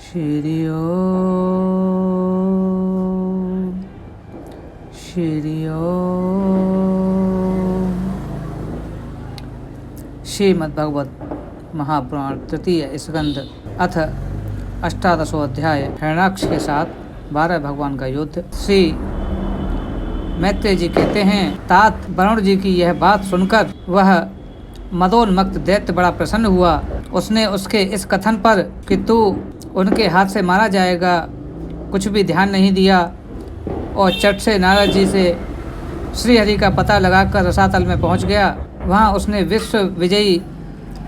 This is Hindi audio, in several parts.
श्री ओम श्री ओम। श्रीमद्भगवत महापुराण तृतीय स्कंद अथ अष्टादशो अध्याय। हिरण्याक्ष के साथ 12 भगवान का युद्ध। श्री मैत्रेय जी कहते हैं, तात वरुण जी की यह बात सुनकर वह मदोन्मत्त दैत्य बड़ा प्रसन्न हुआ। उसने उसके इस कथन पर कि तू उनके हाथ से मारा जाएगा कुछ भी ध्यान नहीं दिया और चट से नारद जी से श्रीहरि का पता लगाकर रसातल में पहुंच गया। वहां उसने विश्व विजयी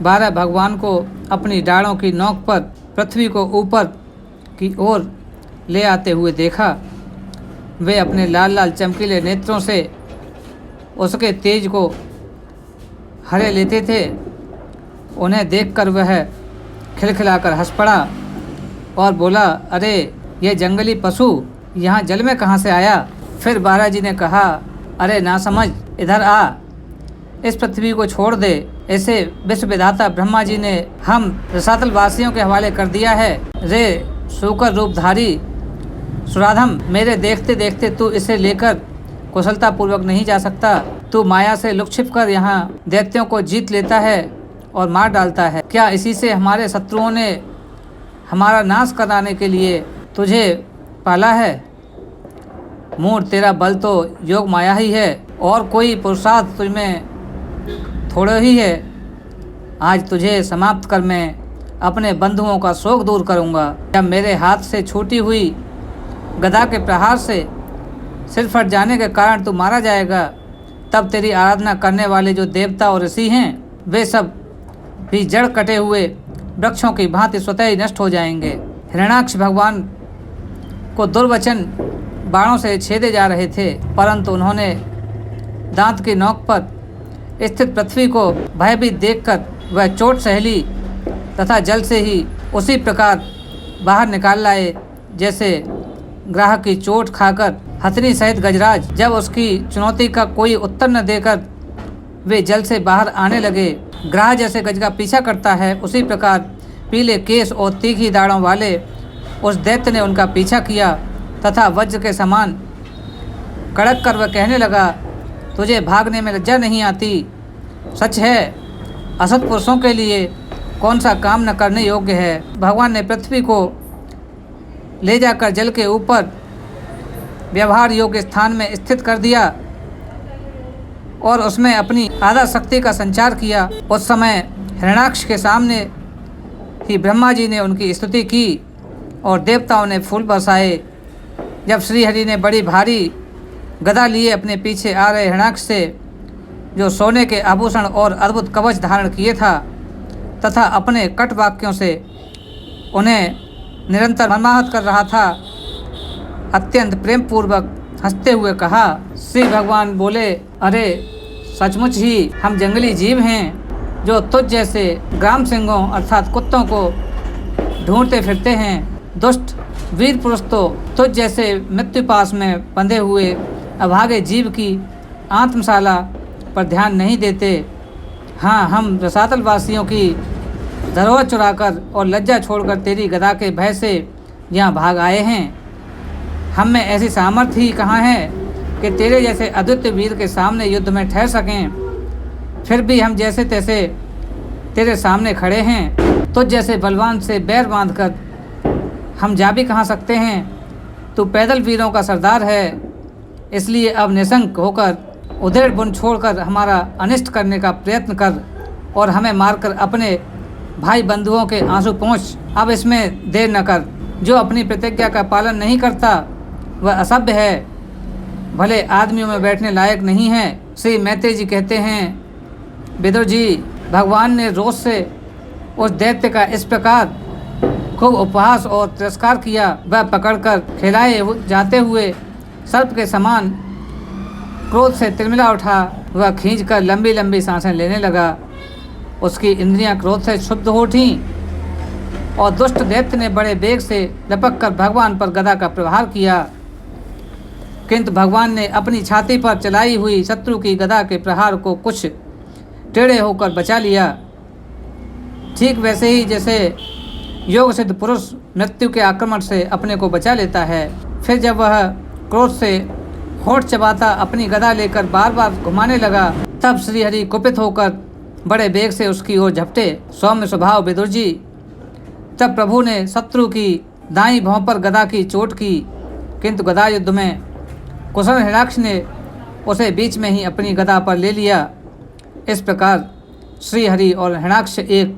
12 भगवान को अपनी डालों की नोक पर पृथ्वी को ऊपर की ओर ले आते हुए देखा। वे अपने लाल लाल चमकीले नेत्रों से उसके तेज को हरे लेते थे। उन्हें देखकर वह खिलखिलाकर हंस पड़ा और बोला, अरे ये जंगली पशु यहाँ जल में कहाँ से आया? फिर 12 जी ने कहा, अरे ना समझ, इधर आ, इस पृथ्वी को छोड़ दे। ऐसे विश्व विधाता ब्रह्मा जी ने हम रसातल वासियों के हवाले कर दिया है। रे शूकर रूपधारी सुराधम, मेरे देखते देखते तू इसे लेकर कुशलता पूर्वक नहीं जा सकता। तू माया से लुक छिप कर यहाँ दैत्यों को जीत लेता है और मार डालता है। क्या इसी से हमारे शत्रुओं ने हमारा नाश कराने के लिए तुझे पाला है? मूढ़, तेरा बल तो योग माया ही है और कोई पुरुषार्थ तुझमें थोड़ा ही है। आज तुझे समाप्त कर मैं अपने बंधुओं का शोक दूर करूंगा। जब मेरे हाथ से छूटी हुई गदा के प्रहार से सिर फट जाने के कारण तू मारा जाएगा, तब तेरी आराधना करने वाले जो देवता और ऋषि हैं वे सब भी जड़ कटे हुए वृक्षों की भांति स्वतः ही नष्ट हो जाएंगे। हिरण्याक्ष भगवान को दुर्वचन बाणों से छेदे जा रहे थे, परंतु उन्होंने दांत की नोक पर स्थित पृथ्वी को भयभीत देखकर वह चोट सहली तथा जल से ही उसी प्रकार बाहर निकाल लाए जैसे ग्राहक की चोट खाकर हथनी सहित गजराज जब उसकी चुनौती का कोई उत्तर न देकर वे जल से बाहर आने लगे। ग्राह जैसे गज का पीछा करता है, उसी प्रकार पीले केस और तीखी दाढ़ों वाले उस दैत्य ने उनका पीछा किया तथा वज्र के समान कड़क कर वह कहने लगा, तुझे भागने में लज्जा नहीं आती? सच है, असत पुरुषों के लिए कौन सा काम न करने योग्य है। भगवान ने पृथ्वी को ले जाकर जल के ऊपर व्यवहार योग्य स्थान में स्थित कर दिया और उसमें अपनी आधा शक्ति का संचार किया। उस समय हिरण्याक्ष के सामने ही ब्रह्मा जी ने उनकी स्तुति की और देवताओं ने फूल बरसाए। जब श्रीहरि ने बड़ी भारी गदा लिए अपने पीछे आ रहे हिरण्याक्ष से, जो सोने के आभूषण और अद्भुत कवच धारण किए था तथा अपने कट वाक्यों से उन्हें निरंतर मनमाहत कर रहा था, अत्यंत प्रेम पूर्वक हंसते हुए कहा। श्री भगवान बोले, अरे सचमुच ही हम जंगली जीव हैं जो तुझ जैसे ग्राम सिंहों अर्थात कुत्तों को ढूंढते फिरते हैं। दुष्ट वीर पुरुष तो तुझ जैसे मृत्यु पास में बंधे हुए अभागे जीव की आत्मशाला पर ध्यान नहीं देते। हाँ, हम रसातल वासियों की धरोहर चुराकर और लज्जा छोड़कर तेरी गदा के भय से यहाँ भाग आए हैं। हम में ऐसी सामर्थ्य ही कहाँ है कि तेरे जैसे अद्वितीय वीर के सामने युद्ध में ठहर सकें। फिर भी हम जैसे तैसे तेरे सामने खड़े हैं। तुझ जैसे बलवान से बैर बांधकर हम जा भी कहाँ सकते हैं। तू पैदल वीरों का सरदार है, इसलिए अब निशंक होकर उधेड़ बुन छोड़कर हमारा अनिष्ट करने का प्रयत्न कर और हमें मारकर अपने भाई बंधुओं के आंसू पोंछ। अब इसमें देर न कर। जो अपनी प्रतिज्ञा का पालन नहीं करता वह असभ्य है, भले आदमियों में बैठने लायक नहीं है। श्री मैत्रेय जी कहते हैं, विदुर जी, भगवान ने रोष से उस दैत्य का इस प्रकार खूब उपहास और तिरस्कार किया। वह पकड़कर खिलाए जाते हुए सर्प के समान क्रोध से तिलमिला उठा। वह खींचकर लंबी लंबी सांसें लेने लगा। उसकी इंद्रियां क्रोध से क्षुब्ध हो उठीं और दुष्ट दैत्य ने बड़े वेग से लपक कर भगवान पर गदा का प्रहार किया, किंतु भगवान ने अपनी छाती पर चलाई हुई शत्रु की गदा के प्रहार को कुछ टेढ़े होकर बचा लिया। ठीक वैसे ही जैसे योग सिद्ध पुरुष मृत्यु के आक्रमण से अपने को बचा लेता है। फिर जब वह क्रोध से होठ चबाता अपनी गदा लेकर बार बार घुमाने लगा, तब श्रीहरि कुपित होकर बड़े वेग से उसकी ओर झपटे। सौम्य स्वभाव विदुर जी, तब प्रभु ने शत्रु की दाईं भौं पर गदा की चोट की, किंतु गदा युद्ध में कुशल हिरणाक्ष ने उसे बीच में ही अपनी गदा पर ले लिया। इस प्रकार श्रीहरि और हिरणाक्ष एक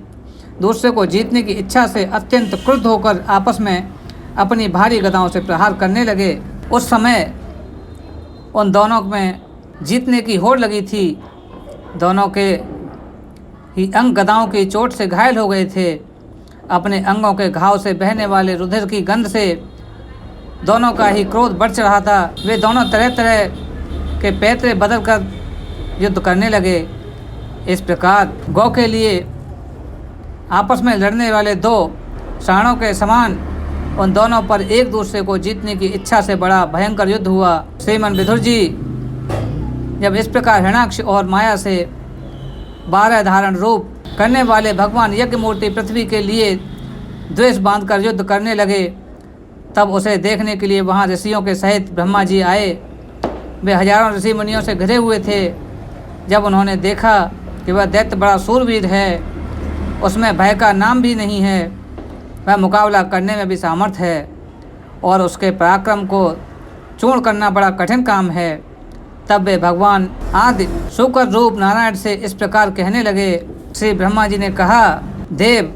दूसरे को जीतने की इच्छा से अत्यंत क्रुद्ध होकर आपस में अपनी भारी गदाओं से प्रहार करने लगे। उस समय उन दोनों में जीतने की होड़ लगी थी। दोनों के ही अंग गदाओं की चोट से घायल हो गए थे। अपने अंगों के घाव से बहने वाले रुधिर की गंध से दोनों का ही क्रोध बढ़ रहा था। वे दोनों तरह तरह के पैतरे बदल कर युद्ध करने लगे। इस प्रकार गौ के लिए आपस में लड़ने वाले दो साणों के समान उन दोनों पर एक दूसरे को जीतने की इच्छा से बड़ा भयंकर युद्ध हुआ। श्रीमन विदुर जी, जब इस प्रकार हिरणाक्ष और माया से 12 धारण रूप करने वाले भगवान यज्ञ मूर्ति पृथ्वी के लिए द्वेष बांधकर युद्ध करने लगे, तब उसे देखने के लिए वहाँ ऋषियों के सहित ब्रह्मा जी आए। वे हजारों ऋषि मुनियों से घिरे हुए थे। जब उन्होंने देखा कि वह दैत्य बड़ा सूरवीर है, उसमें भय का नाम भी नहीं है, वह मुकाबला करने में भी सामर्थ है और उसके पराक्रम को चूर्ण करना बड़ा कठिन काम है, तब वे भगवान आदि शुक्र रूप नारायण से इस प्रकार कहने लगे। श्री ब्रह्मा जी ने कहा, देव,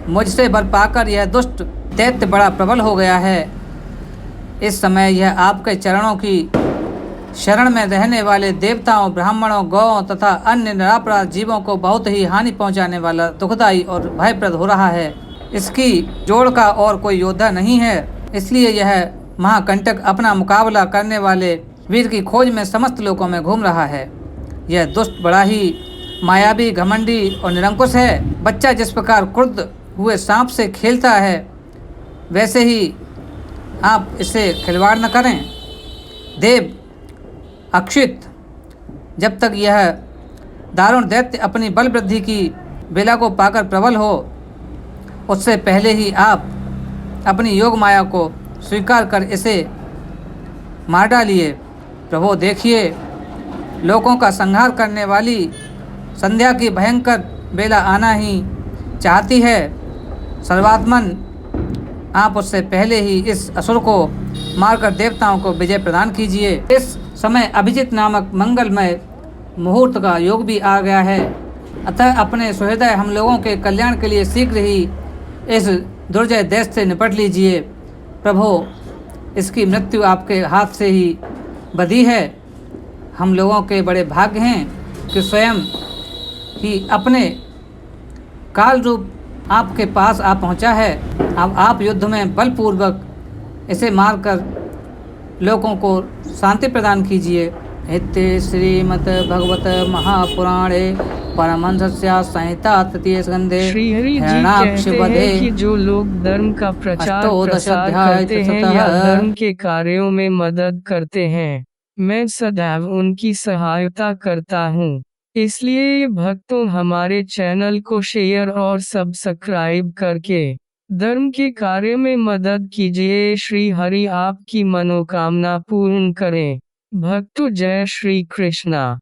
मुझसे बर पाकर यह दुष्ट दैत्य बड़ा प्रबल हो गया है। इस समय यह आपके चरणों की शरण में रहने वाले देवताओं, ब्राह्मणों, गौओं तथा अन्य निरापराध जीवों को बहुत ही हानि पहुंचाने वाला, दुखदायी और भयप्रद हो रहा है। इसकी जोड़ का और कोई योद्धा नहीं है, इसलिए यह महाकंटक अपना मुकाबला करने वाले वीर की खोज में समस्त लोकों में घूम रहा है। यह दुष्ट बड़ा ही मायावी, घमंडी और निरंकुश है। बच्चा जिस प्रकार क्रुद्ध हुए सांप से खेलता है, वैसे ही आप इससे खिलवाड़ न करें। देव अक्षित, जब तक यह दारुण दैत्य अपनी बल वृद्धि की बेला को पाकर प्रबल हो, उससे पहले ही आप अपनी योग माया को स्वीकार कर इसे मार डालिए। प्रभु देखिए, लोगों का संहार करने वाली संध्या की भयंकर बेला आना ही चाहती है। सर्वात्मन, आप उससे पहले ही इस असुर को मारकर देवताओं को विजय प्रदान कीजिए। इस समय अभिजित नामक मंगलमय मुहूर्त का योग भी आ गया है, अतः अपने सुहृदय हम लोगों के कल्याण के लिए शीघ्र ही इस दुर्जय देश से निपट लीजिए। प्रभु, इसकी मृत्यु आपके हाथ से ही बधी है। हम लोगों के बड़े भाग्य हैं कि स्वयं ही अपने काल रूप आपके पास आ पहुंचा है। अब आप युद्ध में बलपूर्वक इसे मारकर लोगों को शांति प्रदान कीजिए। इत्ते श्रीमद् भगवत महापुराणे परमहंसस्या संहिता तृतीय स्कंधे श्रीहरि जी कहते हैं कि जो लोग धर्म का प्रचार प्रसार करते हैं या धर्म के कार्यों में मदद करते हैं, मैं सदैव उनकी सहायता करता हूँ। इसलिए भक्तों, हमारे चैनल को शेयर और सब्सक्राइब करके धर्म के कार्य में मदद कीजिए। श्री हरि आपकी मनोकामना पूर्ण करें। भक्तों, जय श्री कृष्णा।